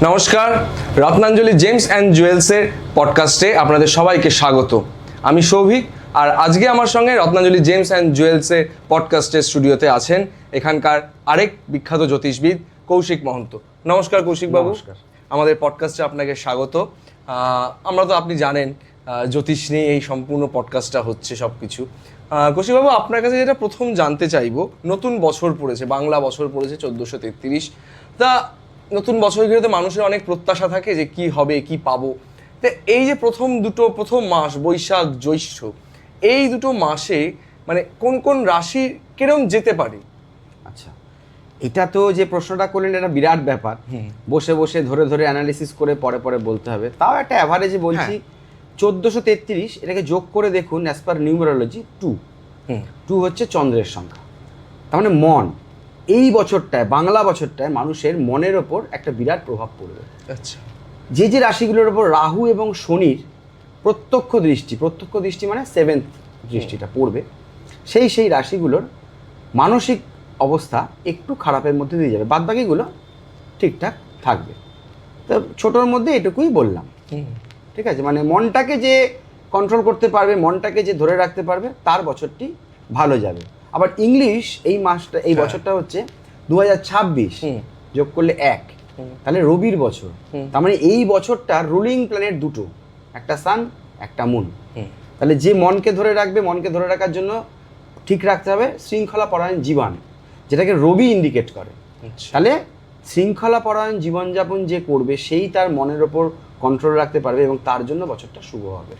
নমস্কার, Ratnanjali James and জুয়েলসের পডকাস্টে আপনাদের সবাইকে স্বাগত। আমি সৌভিক, আর আজকে আমার সঙ্গে রত্নাঞ্জলি জেমস অ্যান্ড জুয়েলসের পডকাস্টের স্টুডিওতে আছেন এখানকার আরেক বিখ্যাত জ্যোতিষবিদ কৌশিক মহন্ত। নমস্কার কৌশিকবাবু। নমস্কার। আমাদের পডকাস্টে আপনাকে স্বাগত। আমরা তো আপনি জানেন জ্যোতিষ নিয়ে এই সম্পূর্ণ পডকাস্টটা হচ্ছে সব কিছু। কৌশিকবাবু, আপনার কাছে যেটা প্রথম জানতে চাইবো, নতুন বছর পড়েছে, বাংলা বছর পড়েছে 1433। তা নতুন বছর ঘিরে মানুষের অনেক প্রত্যাশা থাকে যে কি হবে, কি পাবো। তো এই যে প্রথম মাস বৈশাখ জ্যৈষ্ঠ, এই দুটো মাসে মানে কোন কোন রাশি কিরম যেতে পারে? আচ্ছা, এটা তো যে প্রশ্নটা করলেন এটা বিরাট ব্যাপার। বসে বসে ধরে ধরে অ্যানালিসিস করে পরে পরে বলতে হবে। তাও একটা অ্যাভারেজে বলছি, 1433 এটাকে যোগ করে দেখুন, অ্যাজ পার নিউমেরোলজি 2 হচ্ছে চন্দ্রের সংখ্যা। তার মানে মন এই বছরটায়, বাংলা বছরটায় মানুষের মনের ওপর একটা বিরাট প্রভাব পড়বে। আচ্ছা, যে যে রাশিগুলোর ওপর রাহু এবং শনির প্রত্যক্ষ দৃষ্টি মানে 7th দৃষ্টিটা পড়বে, সেই রাশিগুলোর মানসিক অবস্থা একটু খারাপের মধ্যে দিয়ে যাবে, বাদবাকিগুলো ঠিকঠাক থাকবে। তো ছোটোর মধ্যে এটুকুই বললাম, ঠিক আছে? মানে মনটাকে যে কন্ট্রোল করতে পারবে, মনটাকে যে ধরে রাখতে পারবে, তার বছরটি ভালো যাবে। আবার ইংলিশ এই মাসটা, এই বছরটা হচ্ছে 2026, যোগ করলে 1, তাহলে রবির বছর। তার মানে এই বছরটা রুলিং প্ল্যানেট দুটো, একটা সান একটা মুন। তাহলে যে মনকে ধরে রাখবে, মনকে ধরে রাখার জন্য ঠিক রাখতে হবে শৃঙ্খলা পরায়ণ জীবন, যেটাকে রবি ইন্ডিকেট করে। তাহলে শৃঙ্খলা পরায়ণ জীবনযাপন যে করবে, সেই তার মনের ওপর কন্ট্রোল রাখতে পারবে এবং তার জন্য বছরটা শুভ হবে।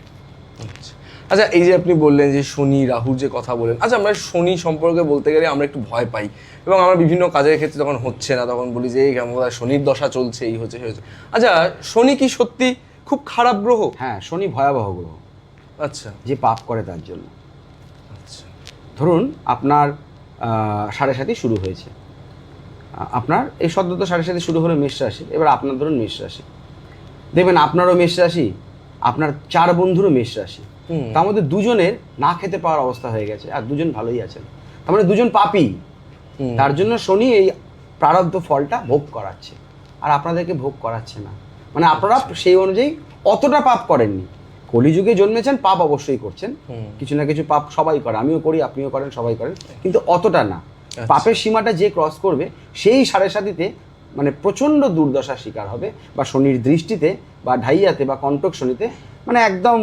আচ্ছা, এই যে আপনি বললেন যে শনি রাহুর যে কথা বলেন, আচ্ছা আমরা শনি সম্পর্কে বলতে গেলে আমরা একটু ভয় পাই, এবং আমরা বিভিন্ন কাজের ক্ষেত্রে যখন হচ্ছে না তখন বলি যে এই কেমন শনির দশা চলছে, এই হচ্ছে, হয়েছে। আচ্ছা, শনি কি সত্যি খুব খারাপ গ্রহ? হ্যাঁ, শনি ভয়াবহ গ্রহ। আচ্ছা, যে পাপ করে তার জন্য। আচ্ছা, ধরুন আপনার 7.5 শুরু হয়েছে, আপনার এই সদ্যত 7.5 শুরু হলো মেষ রাশি। এবার আপনার ধরুন মেষ রাশি, দেখবেন আপনারও মেষ রাশি, আপনার 4 বন্ধুরও মেষ রাশি, তার মধ্যে দুজনের না খেতে পাওয়ার অবস্থা হয়ে গেছে, আর দুজন ভালোই আছেন। তার মানে দুজন পাপী। তার জন্য শনি এই প্রারব্ধ ফলটা ভোগ করাচ্ছে, আর আপনাদেরকে ভোগ করাচ্ছে না। মানে আপনারা সেই অনুযায়ী অতটা পাপ করেননি। কলিযুগে জন্মেছেন, পাপ অবশ্যই করছেন, কিছু না কিছু পাপ সবাই করে, আমিও করি, আপনিও করেন, সবাই করেন, কিন্তু অতটা না। পাপের সীমাটা যে ক্রস করবে, সেই 7.5-তে মানে প্রচণ্ড দুর্দশার শিকার হবে, বা শনির দৃষ্টিতে বা ঢাইয়াতে বা কণ্টক শনিতে মানে একদম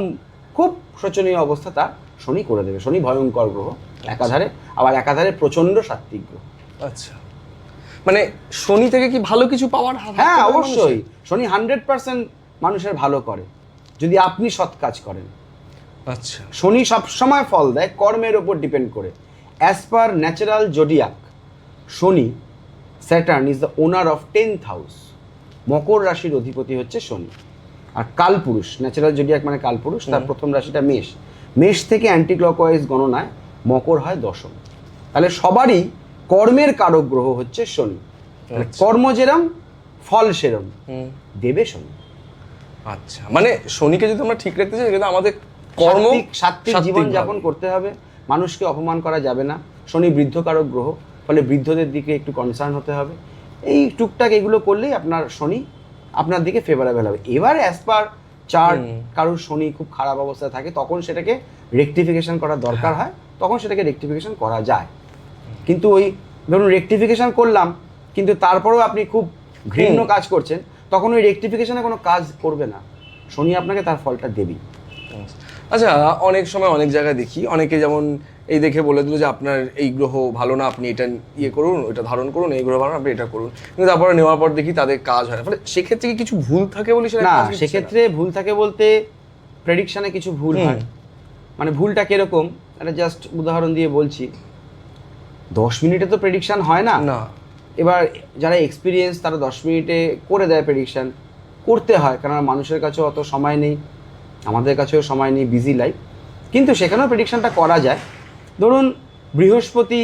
খুব শোচনীয় অবস্থা তার শনি করে দেবে। শনি ভয়ঙ্কর গ্রহ একাধারে, আবার একাধারে প্রচণ্ড সাত্ত্বিক গ্রহ। আচ্ছা, মানে শনি থেকে কি ভালো কিছু পাওয়ার? হ্যাঁ, অবশ্যই। শনি 100% মানুষের ভালো করে যদি আপনি সৎ কাজ করেন। আচ্ছা, শনি সবসময় ফল দেয় কর্মের ওপর ডিপেন্ড করে। As per natural zodiac, Shani, Saturn is the owner of 10th house. মকর রাশির অধিপতি হচ্ছে শনি। আর কালপুরুষ, ন্যাচারাল জোডিয়াক মানে কালপুরুষ, তার প্রথম রাশিটা মেষ। মেষ থেকে অ্যান্টি ক্লকওয়াইজ গণনায় মকর হয় 10ম। তাহলে সবারই কর্মের কারক গ্রহ হচ্ছে শনি। কর্ম যেরম, ফল সেরম দেবে শনি। আচ্ছা, মানে শনিকে যদি আমরা ঠিক রাখতে চাই, কিন্তু আমাদের সাত্ত্বিক জীবন যাপন করতে হবে, মানুষকে অপমান করা যাবে না। শনি বৃদ্ধকারক গ্রহ, ফলে বৃদ্ধদের দিকে একটু কনসার্ন হতে হবে। এই টুকটাক এগুলো করলেই আপনার শনি আপনার দিকে ফেভারেবল হবে। এবার অ্যাজ পার চার্ট কারোর শনি খুব খারাপ অবস্থায় থাকে, তখন সেটাকে রেকটিফিকেশন করার দরকার হয়, তখন সেটাকে রেকটিফিকেশন করা যায়। কিন্তু ওই ধরুন রেকটিফিকেশন করলাম, কিন্তু তারপরেও আপনি খুব ঘৃণ্য কাজ করছেন, তখন ওই রেকটিফিকেশনে কোনো কাজ করবে না। শনি আপনাকে তার ফলটা দেবেই। আচ্ছা, অনেক সময় অনেক জায়গায় দেখি, অনেকে যেমন এই দেখে বলে দিল যে আপনার এই গ্রহ ভালো না, আপনি এটা ইয়ে করুন, ওটা ধারণ করুন, এই গ্রহ ভালো না, আপনি এটা করুন, কিন্তু তারপরে নেওয়ার পর দেখি তাদের কাজ হয় না। ফলে সেক্ষেত্রে কি কিছু ভুল থাকে বলি? না, সেক্ষেত্রে ভুল থাকে বলতে প্রেডিকশানে কিছু ভুল হয়। মানে ভুলটা কিরকম, একটা জাস্ট উদাহরণ দিয়ে বলছি। 10 মিনিটে তো প্রেডিকশান হয় না। এবার যারা এক্সপিরিয়েন্স, তারা 10 মিনিটে করে দেয় প্রেডিকশান। করতে হয়, কারণ মানুষের কাছেও অত সময় নেই, আমাদের কাছেও সময় নেই, বিজি লাইফ, কিন্তু সেখানেও প্রেডিকশানটা করা যায়। ধরুন বৃহস্পতি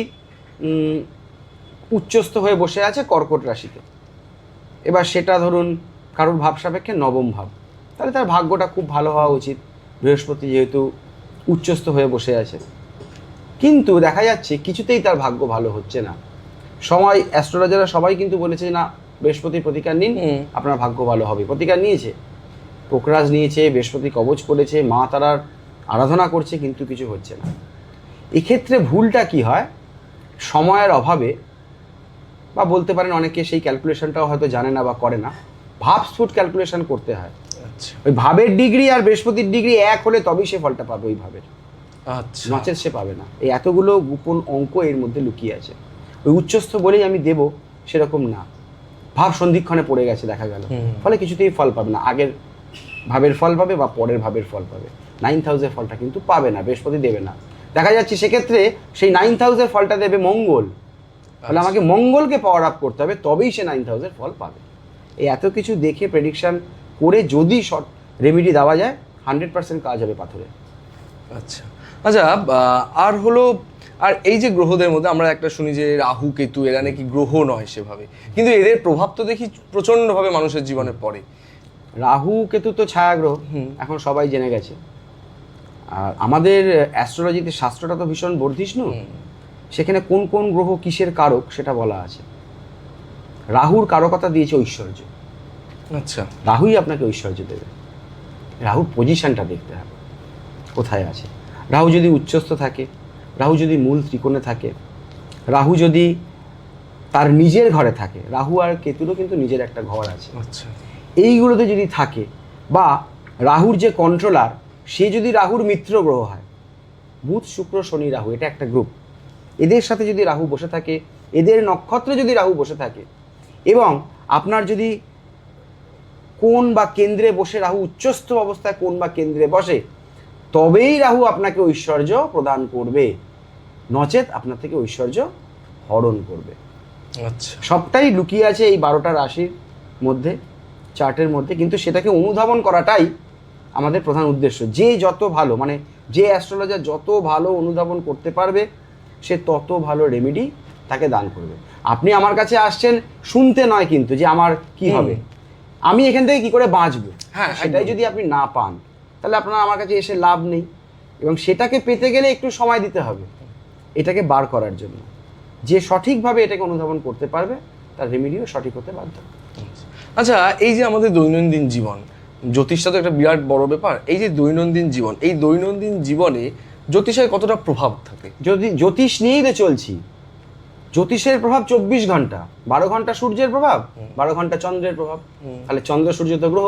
উচ্চস্থ হয়ে বসে আছে কর্কট রাশিতে, এবার সেটা ধরুন কারোর ভাব সাপেক্ষে 9ম ভাব, তাহলে তার ভাগ্যটা খুব ভালো হওয়া উচিত, বৃহস্পতি যেহেতু উচ্চস্থ হয়ে বসে আছে। কিন্তু দেখা যাচ্ছে কিছুতেই তার ভাগ্য ভালো হচ্ছে না। সময় অ্যাস্ট্রোলজাররা সবাই কিন্তু বলেছে না, বৃহস্পতির প্রতিকার নিন, আপনার ভাগ্য ভালো হবে। প্রতিকার নিয়েছে, পোকরাজ নিয়েছে, বৃহস্পতি কবচ করেছে, মা তারার আরাধনা করছে, কিন্তু কিছু হচ্ছে না। এক্ষেত্রে ভুলটা কি হয়, সময়ের অভাবে, বা বলতে পারেন অনেকে সেই ক্যালকুলেশনটাও হয়তো জানে না বা করে না, ভাবস্ফুট ক্যালকুলেশন করতে হয়। আচ্ছা ওই ভাবের ডিগ্রি আর বৃহস্পতির ডিগ্রি এক হলে তবেই সে ফলটা পাবে ওই ভাবের, আচ্ছা নচেত সে পাবে না। এই এতগুলো গোপন অঙ্ক এর মধ্যে লুকিয়ে আছে। ওই উচ্চস্থ বলেই আমি দেব সেরকম না, ভাব সন্ধিক্ষণে পড়ে গেছে দেখা গেল, ফলে কিছুতেই ফল পাবে না। আগের ভাবের ফল পাবে বা পরের ভাবের ফল পাবে, 9th হাউসের ফলটা কিন্তু পাবে না, বৃহস্পতি দেবে না। দেখা যাচ্ছে সেক্ষেত্রে সেই 9th হাউসের ফলটা দেবে মঙ্গল, তাহলে আমাকে মঙ্গলকে পাওয়ার আপ করতে হবে, তবেই সে 9th হাউসের ফল পাবে। এই এত কিছু দেখে প্রেডিকশন করে যদি শর্ট রেমেডি দেওয়া যায় 100% কাজ হবে পাথরে। আচ্ছা আচ্ছা আর হলো, আর এই যে গ্রহদের মধ্যে আমরা একটা শুনি যে রাহু কেতু এরা নাকি গ্রহ নয় সেভাবে, কিন্তু এদের প্রভাব তো দেখি প্রচন্ডভাবে মানুষের জীবনে পড়ে। রাহু কেতু তো ছায়াগ্রহ, এখন সবাই জেনে গেছে। আর আমাদের অ্যাস্ট্রোলজিতে শাস্ত্রটা তো ভীষণ বর্ধিষ্ণু, সেখানে কোন কোন গ্রহ কিসের কারক সেটা বলা আছে। রাহুর কারকতা দিয়েছে ঐশ্বর্য, আচ্ছা রাহুই আপনাকে ঐশ্বর্য দেবে। রাহুর পজিশনটা দেখতে হবে কোথায় আছে। রাহু যদি উচ্চস্থ থাকে, রাহু যদি মূল ত্রিকোণে থাকে, রাহু যদি তার নিজের ঘরে থাকে, রাহু আর কেতুরও কিন্তু নিজের একটা ঘর আছে, আচ্ছা এইগুলোতে যদি থাকে, বা রাহুর যে কন্ট্রোলার সে যদি রাহুর মিত্র গ্রহ হয়, বুধ শুক্র শনি রাহু এটা একটা গ্রুপ, এদের সাথে যদি রাহু বসে থাকে, এদের নক্ষত্রে যদি রাহু বসে থাকে, এবং আপনার যদি কোন বা কেন্দ্রে বসে রাহু উচ্চস্থ অবস্থায় কোন বা কেন্দ্রে বসে, তবেই রাহু আপনাকে ঐশ্বর্য প্রদান করবে, নচেত আপনার থেকে ঐশ্বর্য হরণ করবে। আচ্ছা সবটাই লুকিয়ে আছে এই 12টা রাশির মধ্যে, চার্টের মধ্যে, কিন্তু সেটাকে অনুধাবন করাটাই আমাদের প্রধান উদ্দেশ্য। যে যত ভালো, মানে যে অ্যাস্ট্রোলজার যত ভালো অনুধাবন করতে পারবে, সে তত ভালো রেমেডি তাকে দান করবে। আপনি আমার কাছে আসছেন শুনতে নয়, কিন্তু যে আমার কি হবে, আমি এখান থেকে কি করে বাঁচবো, হ্যাঁ, সেটাই একদম। যদি আপনি না পান, তাহলে আপনার আমার কাছে এসে লাভ নেই। এবং সেটাকে পেতে গেলে একটু সময় দিতে হবে এটাকে বার করার জন্য। যে সঠিকভাবে এটাকে অনুধাবন করতে পারবে তার রেমেডিও সঠিক হতে বাধ্য। আচ্ছা এই যে আমাদের দৈনন্দিন জীবন, জ্যোতিষটা তো একটা বিরাট বড় ব্যাপার। এই যে দৈনন্দিন জীবন, এই দৈনন্দিন জীবনে জ্যোতিষের কতটা প্রভাব থাকে? যদি জ্যোতিষ নিয়েই তো চলছি, জ্যোতিষের প্রভাব 24 ঘন্টা, 12 ঘন্টা সূর্যের প্রভাব, 12 ঘন্টা চন্দ্রের প্রভাব। তাহলে চন্দ্র সূর্য তো গ্রহ,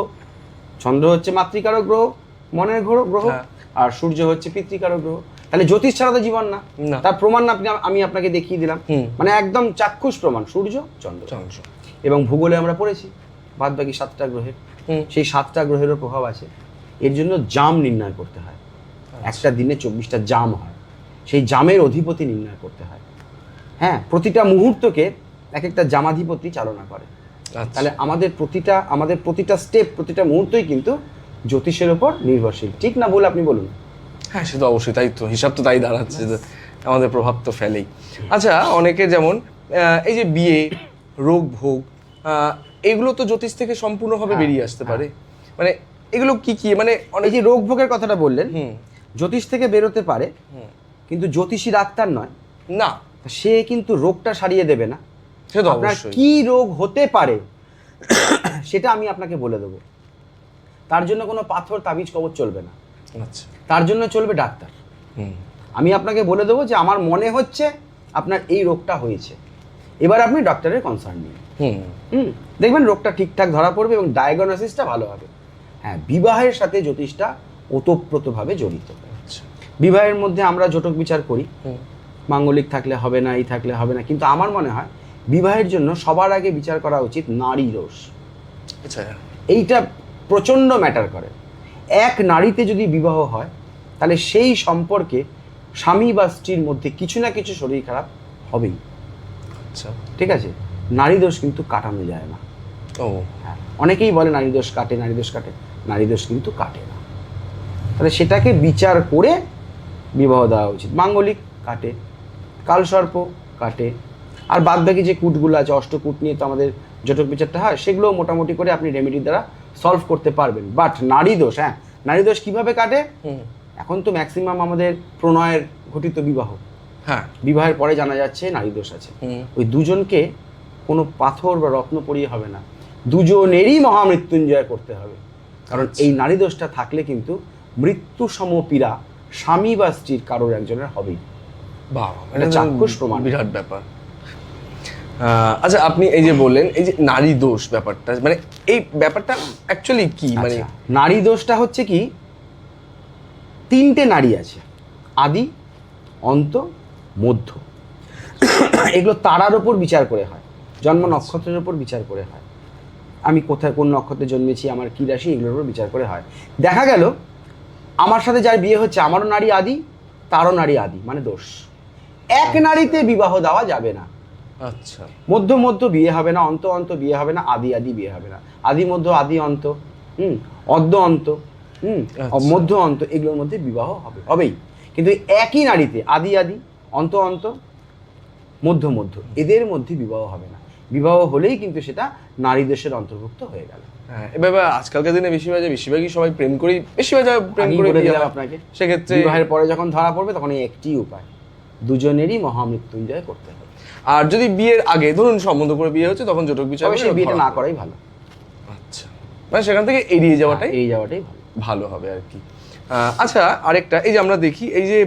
চন্দ্র হচ্ছে মাতৃকারক গ্রহ, মনের গ্রহ, হ্যাঁ। আর সূর্য হচ্ছে পিতৃকারক গ্রহ। তাহলে জ্যোতিষ ছাড়া তো জীবন না। না। তার প্রমাণ আমি আপনাকে দেখিয়ে দিলাম, মানে একদম চাক্ষুষ প্রমাণ, সূর্য চন্দ্র। চন্দ্র। এবং ভূগোলে আমরা পড়েছি বাদ বাকি 7টা গ্রহের, সেই 7টা গ্রহেরও প্রভাব আছে। এর জন্য জাম নির্ণয় করতে হয়, একটা দিনে 24টা জাম হয়, সেই জামের অধিপতি নির্ণয় করতে হয়। হ্যাঁ, প্রতিটা মুহূর্তকে এক একটা জামাধিপতি চালনা করে। আচ্ছা। তাহলে আমাদের প্রতিটা স্টেপ, প্রতিটা মুহূর্তই কিন্তু জ্যোতিষের উপর নির্ভরশীল। ঠিক না ভুল আপনি বলুন? হ্যাঁ সে তো অবশ্যই, তাই তো, হিসাব তো তাই দাঁড়াচ্ছে যে আমাদের প্রভাব তো ফেলেই। আচ্ছা অনেকে যেমন এই যে বিয়ে, রোগ ভোগ, এগুলো তো জ্যোতিষ থেকে সম্পূর্ণভাবে বেরিয়ে আসতে পারে। মানে এগুলো কি কি, মানে এই যে রোগ ভোগের কথাটা বললেন, হুম জ্যোতিষ থেকে বেরোতে পারে, কিন্তু জ্যোতিষী ডাক্তার নয় না, সে কিন্তু রোগটা সারিয়ে দেবে না। সে তো আপনার অবশ্যই। কি রোগ হতে পারে সেটা আমি আপনাকে বলে দেবো। তার জন্য কোনো পাথর তাবিজ কবজ চলবে না, আচ্ছা তার জন্য চলবে ডাক্তার। হুম আমি আপনাকে বলে দেবো যে আমার মনে হচ্ছে আপনার এই রোগটা হয়েছে, এবার আপনি ডক্টরের কনসার্ন নিন। হুম দেখবেন রোগটা ঠিকঠাক ধরা পড়বে এবং ডায়াগনোসিসটা ভালো হবে। হ্যাঁ, বিবাহের সাথে জ্যোতিষটা ওতপ্রোতভাবে জড়িত। আচ্ছা বিবাহের মধ্যে আমরা জটক বিচার করি, হুম মাঙ্গলিক থাকলে হবে না, এই থাকলে হবে না, কিন্তু আমার মনে হয় বিবাহের জন্য সবার আগে বিচার করা উচিত নারী দোষ। আচ্ছা এইটা প্রচণ্ড ম্যাটার করে। এক নারীতে যদি বিবাহ হয়, তাহলে সেই সম্পর্কে স্বামী বা স্ত্রীর মধ্যে কিছু না কিছু শরীর খারাপ হবেই। আচ্ছা ঠিক আছে, নারী দোষ কিন্তু কাটানো যায় না। ও হ্যাঁ, অনেকেই বলে নারী দোষ কাটে, নারী দোষ কাটে, নারী দোষ কিন্তু কাটে না। তাহলে সেটাকে বিচার করে বিবাহ দেওয়া উচিত। মাঙ্গলিক কাটে, কালসর্প কাটে, আর বাদ বাকি যে কূটগুলো আছে, অষ্টকূট নিয়ে তো আমাদের জটক বিচারটা হয়, সেগুলো মোটামুটি করে আপনি রেমেডির দ্বারা সলভ করতে পারবেন। বাট নারী দোষ, হ্যাঁ, নারী দোষ কীভাবে কাটে? এখন তো ম্যাক্সিমাম আমাদের প্রণয়ের ঘটিত বিবাহ, হ্যাঁ বিবাহের পরে জানা যাচ্ছে নারী দোষ আছে। ওই দুজনকে কোনো পাথর বা রত্ন পরিয়ে হবে না, দুজনেরই মহামৃত্যুঞ্জয় করতে হবে। কারণ এই নারী দোষটা থাকলে কিন্তু মৃত্যু সমপীড়া স্বামী বা স্ত্রীর কারোর একজনের হবেই। বাবা, এটা চাক্ষুষ প্রমাণ। বিরাট ব্যাপার। আচ্ছা, আপনি এই যে বললেন এই যে নারী দোষ ব্যাপারটা, মানে এই ব্যাপারটা অ্যাকচুয়ালি কি? মানে আচ্ছা, নারী দোষটা হচ্ছে কি, 3টে নারী আছে, আদি, অন্ত, মধ্য। এগুলো তারার ওপর বিচার করে হয়, জন্ম নক্ষত্রের ওপর বিচার করে হয়, আমি কোথায় কোন নক্ষত্রে জন্মেছি, আমার কী রাশি, এগুলোর উপর বিচার করে হয়। দেখা গেল আমার সাথে যার বিয়ে হচ্ছে আমারও নারী আদি, তারও নারী আদি, মানে দোষ। এক নারীতে বিবাহ দেওয়া যাবে না। আচ্ছা, মধ্য মধ্য বিয়ে হবে না, অন্ত অন্ত বিয়ে হবে না, আদি আদি বিয়ে হবে না। আদি মধ্য আদি অন্ত, অর্ধ অন্ত, মধ্য অন্ত, এগুলোর মধ্যে বিবাহ হবেই। কিন্তু একই নারীতে আদি আদি, অন্ত অন্ত, মধ্য মধ্য, এদের মধ্যে বিবাহ হবে না। বিবাহ হলেই কিন্তু সেটা নারী দোষের অন্তর্ভুক্ত হয়ে গেল। হ্যাঁ, এবার আজকালকার দিনে বেশিরভাগই সবাই প্রেম করেই, প্রেম করে বলে বিয়ে দিলাম হয়। আপনাকে, সেক্ষেত্রে বিবাহের পরে যখন ধরা পড়বে তখন এই একটি উপায়, দুজনেরই মহামৃত্যুঞ্জয় করতে হবে। আর যদি বিয়ের আগে ধরুন সম্বন্ধ করে বিয়ে হচ্ছে, তখন জটক বিচার তবে সেই বিয়েটা না করাই ভালো। আচ্ছা, মানে সেখান থেকে এড়িয়ে যাওয়াটাই ভালো ভালো হবে আর কি। আচ্ছা, আরেকটা, এই যে আমরা দেখি এই যে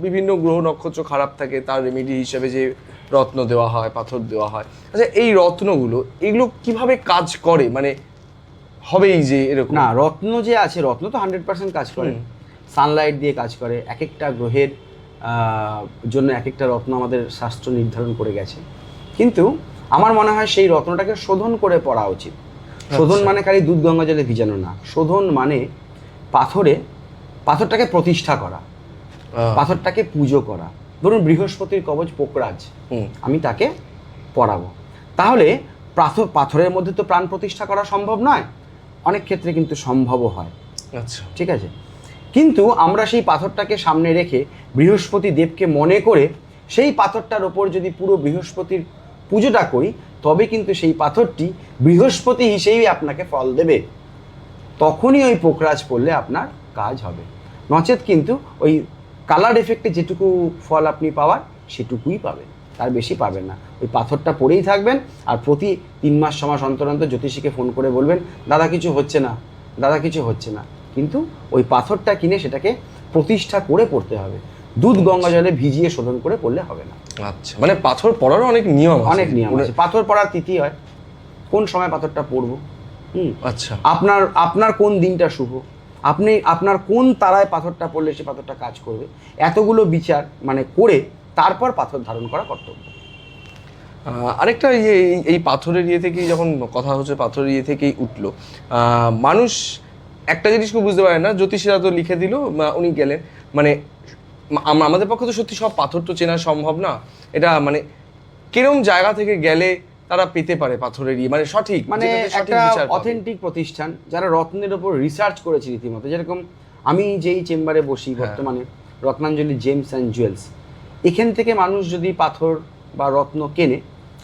বিভিন্ন গ্রহ নক্ষত্র খারাপ থাকে, তার রেমেডি হিসেবে যে রত্ন দেওয়া হয়, পাথর দেওয়া হয়। আচ্ছা, এই রত্নগুলো এগুলো কিভাবে কাজ করে? মানে হবেই যে এরকম না, রত্ন যে আছে, রত্ন তো 100% কাজ করে, সানলাইট দিয়ে কাজ করে। এক একটা গ্রহের জন্য এক একটা রত্ন আমাদের শাস্ত্র নির্ধারণ করে গেছে। কিন্তু আমার মনে হয় সেই রত্নটাকে শোধন করে পড়া উচিত। শোধন মানে খালি দুধ গঙ্গা জলে ভিজানো না, শোধন মানে পাথরটাকে প্রতিষ্ঠা করা, পাথরটাকে পুজো করা। ধরুন বৃহস্পতির কবচ পোকরাজ, আমি তাকে পড়াবো, তাহলে পাথরের মধ্যে তো প্রাণ প্রতিষ্ঠা করা সম্ভব নয়, অনেক ক্ষেত্রে কিন্তু সম্ভবও হয়। আচ্ছা, ঠিক আছে, কিন্তু আমরা সেই পাথরটাকে সামনে রেখে বৃহস্পতি দেবকে মনে করে সেই পাথরটার ওপর যদি পুরো বৃহস্পতির পুজোটা করি, তবে কিন্তু সেই পাথরটি বৃহস্পতি হিসেবেই আপনাকে ফল দেবে। তখনই ওই পোকরাজ পড়লে আপনার কাজ হবে, নচেত কিন্তু ওই কালার এফেক্টে যেটুকু ফল আপনি পাওয়ার সেটুকুই পাবেন, তার বেশি পাবেন না। ওই পাথরটা পরেই থাকবেন, আর প্রতি 3 মাস 6 মাস অন্তর অন্তর জ্যোতিষীকে ফোন করে বলবেন, দাদা কিছু হচ্ছে না, দাদা কিছু হচ্ছে না। কিন্তু ওই পাথরটা কিনে সেটাকে প্রতিষ্ঠা করে পড়তে হবে, দুধ গঙ্গা জলে ভিজিয়ে শোধন করে পড়লে হবে না। আচ্ছা, মানে পাথর পড়ারও অনেক নিয়ম আছে। পাথর পড়ার তিথি হয়, কোন সময় পাথরটা পড়বো, আচ্ছা, আপনার কোন দিনটা শুভ, আপনার কোন তারায় পাথরটা পড়লে সে পাথরটা কাজ করবে, এতগুলো বিচার মানে করে তারপর পাথর ধারণ করা কর্তব্য। আরেকটা এই পাথরের থেকেই যখন কথা হচ্ছে, পাথরের থেকেই উঠলো, মানুষ একটা জিনিস খুব বুঝতে পারে না, জ্যোতিষীরা তো লিখে দিল, উনি গেলেন, মানে আমাদের পক্ষে তো সত্যি সব পাথর তো চেনা সম্ভব না। এটা মানে কিরম জায়গা থেকে গেলে তারা পেতে পারে পাথরের মানে সঠিক, মানে একটা অথেন্টিক প্রতিষ্ঠান যারা রত্নের উপর রিসার্চ করেছে রীতিমতো। যেরকম আমি যেই চেম্বারে বসি বর্তমানে, রত্নাঞ্জলি জেমস অ্যান্ড জুয়েলস, এখান থেকে মানুষ যদি পাথর বা রত্ন কেনে,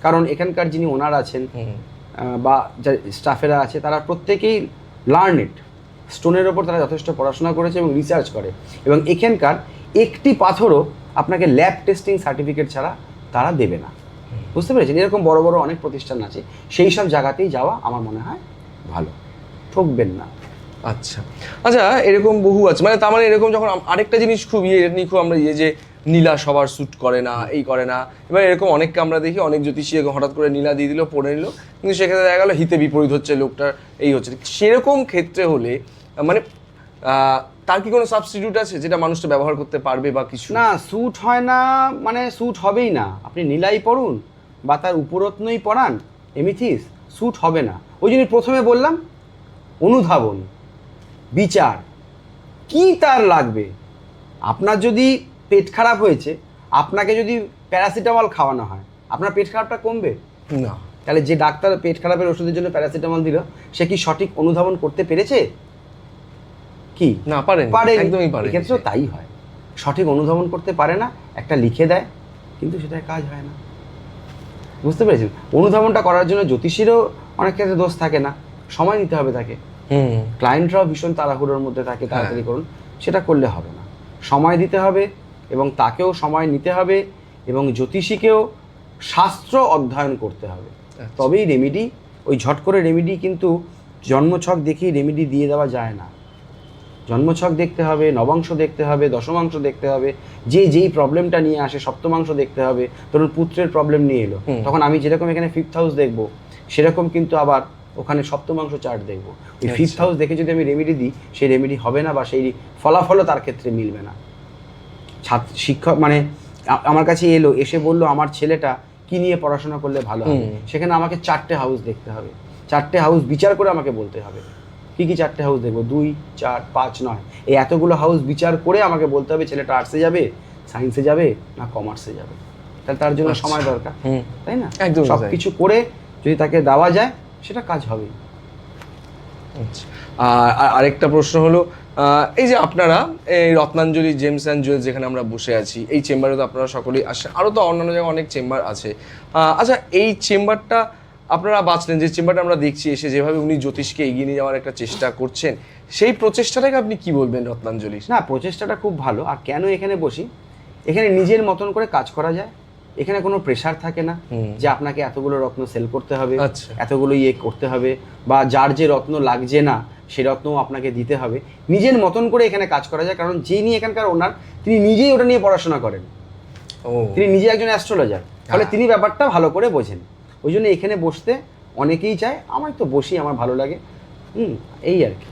কারণ এখানকার যিনি ওনার আছেন বা যা স্টাফেরা আছে, তারা প্রত্যেকেই লার্নেড, স্টোনের ওপর তারা যথেষ্ট পড়াশোনা করেছে এবং রিসার্চ করে, এবং এখানকার একটি পাথরও আপনাকে ল্যাব টেস্টিং সার্টিফিকেট ছাড়া তারা দেবে না। বুঝতে পেরেছেন? এরকম বড় বড় অনেক প্রতিষ্ঠান আছে, সেই সব জায়গাতেই যাওয়া আমার মনে হয় ভালো, ঠকবেন না। আচ্ছা আচ্ছা, এরকম বহু আছে, মানে তার মানে এরকম যখন আরেকটা জিনিস খুব খুব আমরা যে নীলা সবার স্যুট করে না, এই করে না, এবার এরকম অনেককে আমরা দেখি, অনেক জ্যোতিষী হঠাৎ করে নীলা দিয়ে দিল, পড়ে নিল, কিন্তু সেক্ষেত্রে দেখা গেলো হিতে বিপরীত হচ্ছে, লোকটার এই হচ্ছে। সেরকম ক্ষেত্রে হলে মানে তার কি কোনো সাবস্টিটিউট আছে যেটা মানুষটা ব্যবহার করতে পারবে বা কিছু? না, স্যুট হয় না মানে স্যুট হবেই না, আপনি নীলাই পড়ুন বা তার উপরত্নই পড়ান, এমিথিস, স্যুট হবে না। ওই জন্য প্রথমে বললাম অনুধাবন, বিচার, কি তার লাগবে। আপনার যদি পেট খারাপ হয়েছে, আপনাকে যদি প্যারাসিটামল খাওয়ানো হয়, আপনার পেট খারাপটা কমবে না। তাহলে যে ডাক্তার পেট খারাপের ওষুধের জন্য প্যারাসিটামল দিল, সে কি সঠিক অনুধাবন করতে পেরেছে? কি না, পারে, একদমই পারে। এক্ষেত্রেও তাই হয়, সঠিক অনুধাবন করতে পারে না, একটা লিখে দেয় কিন্তু সেটায় কাজ হয় না। বুঝতে পেরেছেন? অনুধাবনটা করার জন্য জ্যোতিষীরও অনেক ক্ষেত্রে দোষ থাকে না, সময় নিতে হবে তাকে। ক্লায়েন্টরাও ভীষণ তাড়াহুড়োর মধ্যে থাকে, তাড়াতাড়ি করুন, সেটা করলে হবে না। সময় দিতে হবে এবং তাকেও সময় নিতে হবে এবং জ্যোতিষীকেও শাস্ত্র অধ্যয়ন করতে হবে। তবেই রেমেডি, ওই ঝট করে রেমেডি কিন্তু জন্মছক দেখেই রেমেডি দিয়ে দেওয়া যায় না। জন্মছক দেখতে হবে, নবাংশ দেখতে হবে, দশমাংশ দেখতে হবে, যেই প্রবলেমটা নিয়ে আসে, সপ্তমাংশ দেখতে হবে। ধরুন পুত্রের প্রবলেম নিয়ে এলো, তখন আমি যেরকম এখানে 5th হাউস দেখবো, সেরকম কিন্তু আবার ওখানে সপ্তমাংশ চার্ট দেখবো। ওই 5th হাউস দেখে যদি আমি রেমেডি দিই, সেই রেমেডি হবে না বা সেই ফলাফলও তার ক্ষেত্রে মিলবে না। শিক্ষক মানে আমার কাছে এলো, এসে বললো আমার ছেলেটা কি নিয়ে পড়াশোনা করলে ভালো হবে, সেখানে আমাকে 4টে হাউস দেখতে হবে, 4টে হাউস বিচার করে আমাকে বলতে হবে। কি কি 4টে হাউস দেখবো? 2, 4, 5, 9, এই এতগুলো হাউস বিচার করে আমাকে বলতে হবে ছেলেটা আর্টসে যাবে, সায়েন্সে যাবে না কমার্সে যাবে। তাহলে তার জন্য সময় দরকার, তাই না? সব কিছু করে যদি তাকে দেওয়া যায়, সেটা কাজ হবে। আর আরেকটা প্রশ্ন হলো, এই যে আপনারা এই রত্নাঞ্জলি জেমস অ্যান্ড জুয়েলস যেখানে আমরা বসে আছি, এই চেম্বারে তো আপনারা সকলেই আসেন, আরও তো অন্যান্য জায়গায় অনেক চেম্বার আছে। আচ্ছা, এই চেম্বারটা আপনারা বাঁচলেন, যে চেম্বারটা আমরা দেখছি এসে যেভাবে উনি জ্যোতিষকে এগিয়ে নিয়ে যাওয়ার একটা চেষ্টা করছেন, সেই প্রচেষ্টাটাকে আপনি কি বলবেন রত্নাঞ্জলি? না, প্রচেষ্টাটা খুব ভালো। আর কেন এখানে বসি, এখানে নিজের মতন করে কাজ করা যায়, এখানে কোনো প্রেশার থাকে না যে আপনাকে এতগুলো রত্ন সেল করতে হবে, এতগুলো করতে হবে, বা যার যে রত্ন লাগছে না সেই রত্নও আপনাকে দিতে হবে। নিজের মতন করে এখানে কাজ করা যায়, কারণ যিনি এখানকার ওনার, তিনি নিজেই ওটা নিয়ে পড়াশোনা করেন, তিনি নিজে একজন অ্যাস্ট্রোলজার, ফলে তিনি ব্যাপারটা ভালো করে বোঝেন। ওই জন্য এখানে বসতে অনেকেই চায়, আমার তো বসি, আমার ভালো লাগে, এই আর কি।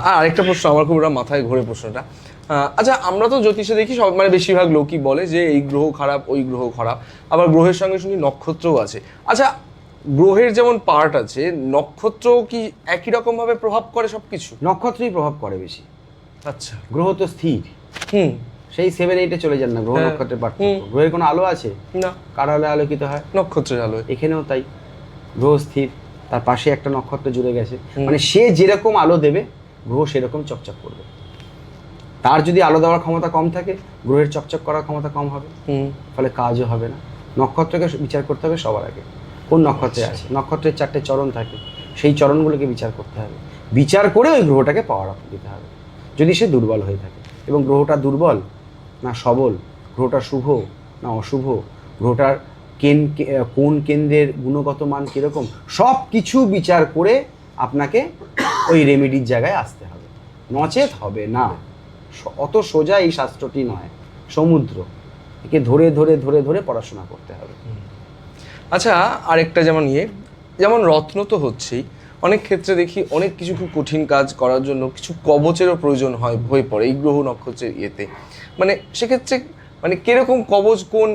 আর আরেকটা প্রশ্ন আমার খুব মাথায় ঘুরে প্রশ্নটা, আচ্ছা আমরা তো জ্যোতিষে দেখি সব মানে বেশিরভাগ লোকই বলে যে এই গ্রহ খারাপ, ওই গ্রহ খারাপ, আবার গ্রহের সঙ্গে শুনি নক্ষত্রও আছে। আচ্ছা, গ্রহের যেমন পার্ট আছে, নক্ষত্র কি একই রকম ভাবে প্রভাব করে সবকিছু? নক্ষত্রই প্রভাব করে বেশি। আচ্ছা, গ্রহ তো স্থির, সেই 7-8-এ চলে যান না, গ্রহ নক্ষত্রের পার্থক্য। গ্রহের কোনো আলো আছে না, কার আলো আলোকিত হয়? নক্ষত্রের আলো। এখানেও তাই, গ্রহ স্থির, তার পাশে একটা নক্ষত্র জুড়ে গেছে, মানে সে যেরকম আলো দেবে গ্রহ সেরকম চকচক করবে। তার যদি আলো দেওয়ার ক্ষমতা কম থাকে, গ্রহের চকচক করার ক্ষমতা কম হবে, ফলে কাজও হবে না। নক্ষত্রকে বিচার করতে হবে সবার আগে, কোন নক্ষত্রে আছে। নক্ষত্রের 4টে চরণ থাকে, সেই চরণগুলোকে বিচার করতে হবে, বিচার করে ওই গ্রহটাকে পাওয়ার আপ দিতে হবে। যদি সে দুর্বল হয়ে থাকে, এবং গ্রহটা দুর্বল না সবল, গ্রহটা শুভ না অশুভ, গ্রহটার কোন কেন্দ্রের গুণগত মান কীরকম, সব কিছু বিচার করে আপনাকে ওই রেমেডির জায়গায় আসতে হবে, নচেত হবে না। অত সোজা এই শাস্ত্রটি নয়, সমুদ্র, একে ধরে ধরে ধরে ধরে পড়াশোনা করতে হবে। আচ্ছা, আরেকটা যেমন রত্ন তো হচ্ছেই, অনেক ক্ষেত্রে দেখি অনেক কিছু খুব কঠিন কাজ করার জন্য কিছু কবচেরও প্রয়োজন হয়ে পড়ে এই গ্রহ নক্ষত্রের ইয়েতে। মানে সেক্ষেত্রে মানে কিরকম কবচ, কোন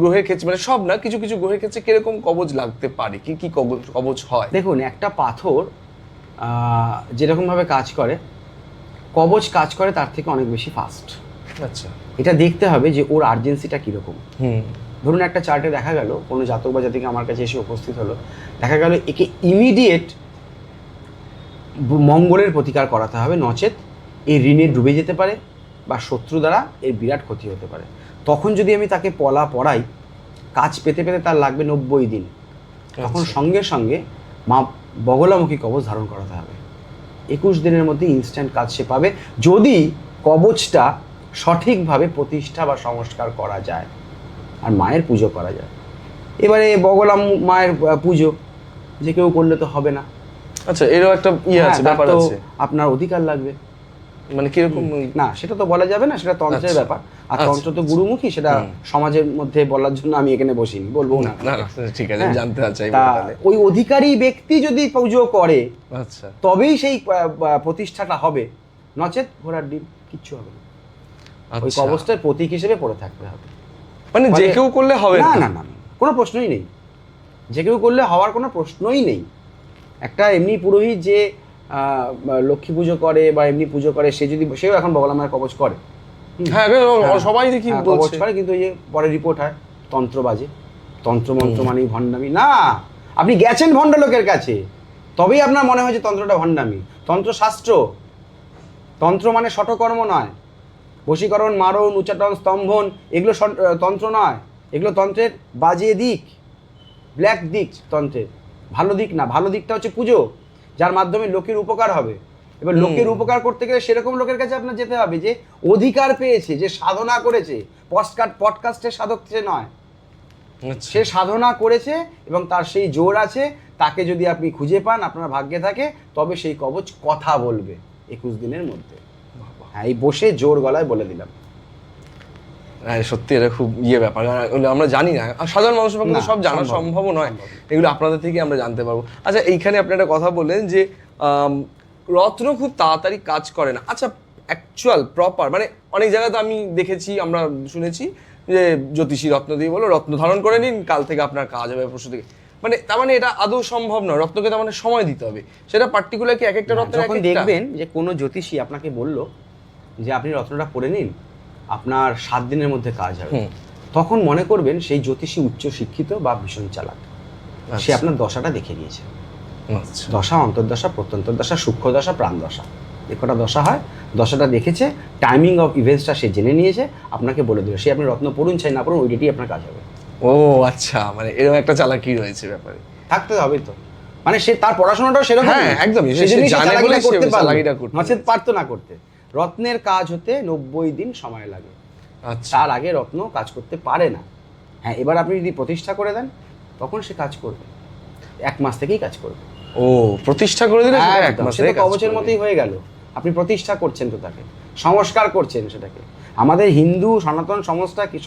গ্রহের ক্ষেত্রে, মানে সব না, কিছু কিছু গ্রহের ক্ষেত্রে কিরকম কবচ লাগতে পারে, কি কি কবচ হয়? দেখুন, একটা পাথর যেরকমভাবে কাজ করে, কবচ কাজ করে তার থেকে অনেক বেশি ফাস্ট। আচ্ছা, এটা দেখতে হবে যে ওর আর্জেন্সিটা কীরকম। ধরুন একটা চার্টে দেখা গেল কোনো জাতক বা জাতিকা আমার কাছে এসে উপস্থিত হলো, দেখা গেল একে ইমিডিয়েট মঙ্গলের প্রতিকার করাতে হবে, নচেত এই ঋণে ডুবে যেতে পারে বা শত্রু দ্বারা এর বিরাট ক্ষতি হতে পারে। তখন যদি আমি তাকে পড়াই, কাজ পেতে পেতে তার লাগবে 90 দিন, তখন সঙ্গে সঙ্গে মা বগলামুখী কবচ ধারণ করাতে হবে। 21 দিনের মধ্যে ইনস্ট্যান্ট কাজ সে পাবে, যদি কবচটা সঠিকভাবে প্রতিষ্ঠা বা সংস্কার করা যায় আর মায়ের পুজো করা যায়। এবারে বগলাম মায়ের পুজো যে কেউ করলে তো হবে না। আচ্ছা, এরও একটা আছে, ব্যাপার আছে, আপনার অধিকার লাগবে। মানে কিরকম? না, সেটা তো বলা যাবে না, সেটা তন্ত্রের ব্যাপার। আর তন্ত্র তো গুরুমুখী, সেটা সমাজের মধ্যে বলার জন্য আমি এখানে বসিনি, বলবো না। ঠিক আছে, জানতে চাই। ওই অধিকারী ব্যক্তি যদি পুজো করে, আচ্ছা, তবেই সেই প্রতিষ্ঠাটা হবে, নচেত ঘোড়ার ডিম, কিচ্ছু হবে না। ওই কবচটার প্রতীক হিসেবে পড়ে থাকতে হবে। মানে যে কেউ করলে হবে না? না না, কোনো প্রশ্নই নেই, যে কেউ করলে হওয়ার কোনো প্রশ্নই নেই। একটা এমনি পুরোহিত যে লক্ষ্মী পুজো করে বা এমনি পুজো করে, সেও এখন বগলামায়ের কবচ করে। হ্যাঁ, সবাই দেখি কবচ করে, কিন্তু এই যে পরে রিপোর্ট হয় তন্ত্র বাজে, তন্ত্রমন্ত্র মানেই ভণ্ডামি। না, আপনি গেছেন ভণ্ড লোকের কাছে, তবেই আপনার মনে হয় যে তন্ত্রটা ভণ্ডামি। তন্ত্র শাস্ত্র, তন্ত্র মানে শটকর্ম নয়, বশীকরণ, মারণ, উচ্চাটন, স্তম্ভন, এগুলো তন্ত্র নয়, এগুলো তন্ত্রের বাজে দিক, ব্ল্যাক দিক তন্ত্রের, ভালো দিক না। ভালো দিকটা হচ্ছে পুজো, যার মাধ্যমে লোকের উপকার হবে। এবার লোকের উপকার করতে গেলে সেরকম লোকের কাছে আপনার যেতে হবে যে অধিকার পেয়েছে, যে সাধনা করেছে, পডকাস্টের সাধক সে নয়, আচ্ছা। সে সাধনা করেছে এবং তার সেই জোর আছে, তাকে যদি আপনি খুঁজে পান, আপনার ভাগ্যে থাকে, তবে সেই কবচ কথা বলবে 21 দিনের মধ্যে। হ্যাঁ, এই বসে জোর গলায় বলে দিলাম। হ্যাঁ, সত্যি এটা খুব ব্যাপার, কারণ এগুলো আমরা জানি না, আর সাধারণ মানুষের পক্ষে তো না, সব জানা সম্ভব সম্ভব নয়। সম্ভব। এগুলো আপনাদের থেকে আমরা জানতে পারবো। আচ্ছা, এইখানে আপনি একটা কথা বললেন যে রত্ন খুব তাড়াতাড়ি কাজ করে না। আচ্ছা, অ্যাকচুয়াল প্রপার মানে অনেক জায়গায় তো আমি দেখেছি, আমরা শুনেছি যে জ্যোতিষী রত্ন দিয়ে বলো রত্ন ধারণ করে নিন, কাল থেকে আপনার কাজ হবে, পরশু থেকে, মানে তার মানে এটা আদৌ সম্ভব নয়। রত্নকে তার মানে সময় দিতে হবে, সেটা পার্টিকুলার কি এক একটা রত্নের যখন দেখবেন যে কোনো জ্যোতিষী আপনাকে বলল যে আপনি রত্নটা পরে নিন, আপনার 7 দিনের মধ্যে কাজ হবে, তখন মনে করবেন সেই জ্যোতিষী উচ্চ শিক্ষিত বা ভীষণ চালাক। সে আপনার দশাটা দেখে নিয়েছে। আচ্ছা, দশা, অন্তর্দশা, প্রত্যন্তর দশা, সূক্ষ্ম দশা, প্রাণ দশা, এ কটা দশা হয়। দশাটা দেখেছে, টাইমিং অফ ইভেন্টসটা সে জেনে নিয়েছে, আপনাকে বলে দিল। সে আপনি রত্ন পড়ুন চাই না পড়ুন, ওই ডেটেই আপনার কাজ হবে। ও আচ্ছা, মানে এরকম একটা চালাকি রয়েছে ব্যাপারে। থাকতে হবে তো, মানে সে তার পড়াশোনাটাও সেরকম। হ্যাঁ, একদমই। সে সেজন্যই সে জানে চালাকিটা বলেই সে করতে পারলো। চালাকিটা করতে নচেৎ পারতো না করতে। রত্নের কাজ হতে 90 দিন সময় লাগে। আচ্ছা, তার আগে রত্ন কাজ করতে পারে না। হ্যাঁ, এবার আপনি যদি প্রতিষ্ঠা করে দেন, তখন সে কাজ করবে, 1 মাস থেকেই কাজ করবে। ও প্রতিষ্ঠা করে দিলে সেটা এক একদম, মাসে সে তো কাজ কবচের করবে। মতোই হয়ে গেল। আপনি প্রতিষ্ঠা করছেন তো তাকে, সংস্কার করছেন সেটাকে। আমাদের হিন্দু সনাতন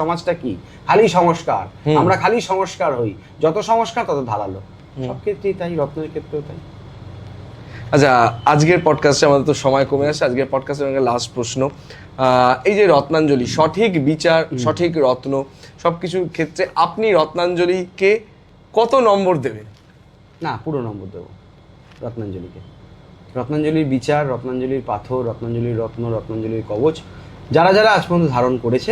সমাজটা কি? খালি সংস্কার। আমরা খালি সংস্কার হই, যত সংস্কার তত ধারালো। সব ক্ষেত্রেই তাই, রত্নের ক্ষেত্রেও তাই। আচ্ছা, আজকের পডকাস্টে আমাদের তো সময় কমে আসছে। আজকের পডকাস্টের লাস্ট প্রশ্ন, এই যে রত্নাঞ্জলি, সঠিক বিচার, সঠিক রত্ন, সবকিছুর ক্ষেত্রে আপনি রত্নাঞ্জলিকে কত নম্বর দেবেন? না, পুরো নম্বর দেবো রত্নাঞ্জলিকে। রত্নাঞ্জলির বিচার, রত্নাঞ্জলির পাথর, রত্নাঞ্জলির রত্ন, রত্নাঞ্জলির কবচ, যারা যারা আজ পর্যন্ত ধারণ করেছে,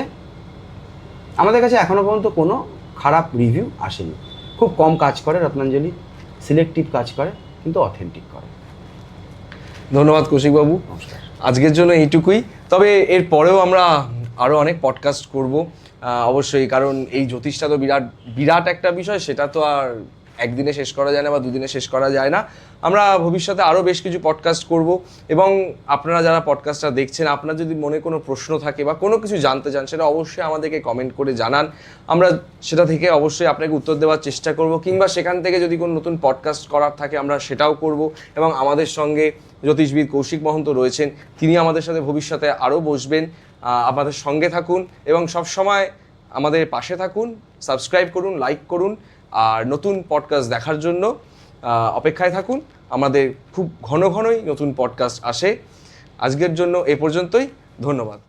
আমাদের কাছে এখনো পর্যন্ত কোনো খারাপ রিভিউ আসেনি। খুব কম কাজ করে রত্নাঞ্জলি, সিলেক্টিভ কাজ করে, কিন্তু অথেন্টিক করে। ধন্যবাদ কৌশিকবাবু, নমস্কার। আজকের জন্য এইটুকুই। তবে এর পরেও আমরা আরও অনেক পডকাস্ট করব অবশ্যই, কারণ এই জ্যোতিষটা তো বিরাট বিরাট একটা বিষয়, সেটা তো আর একদিনে শেষ করা যায় না বা দুদিনে শেষ করা যায় না। আমরা ভবিষ্যতে আরও বেশ কিছু পডকাস্ট করব, এবং আপনারা যারা পডকাস্টটা দেখছেন, আপনার যদি মনে কোনো প্রশ্ন থাকে বা কোনো কিছু জানতে চান, সেটা অবশ্যই আমাদেরকে কমেন্ট করে জানান। আমরা সেটা থেকে অবশ্যই আপনাকে উত্তর দেওয়ার চেষ্টা করব, কিংবা সেখান থেকে যদি কোনো নতুন পডকাস্ট করার থাকে আমরা সেটাও করব। এবং আমাদের সঙ্গে জ্যোতিষবিদ কৌশিক মহন্ত রয়েছেন, তিনি আমাদের সাথে ভবিষ্যতে আরও বসবেন। আমাদের সঙ্গে থাকুন এবং সবসময় আমাদের পাশে থাকুন। সাবস্ক্রাইব করুন, লাইক করুন, আর নতুন পডকাস্ট দেখার জন্য অপেক্ষায় থাকুন। আমাদের খুব ঘন ঘনই নতুন পডকাস্ট আসে। আজকের জন্য এ পর্যন্তই, ধন্যবাদ।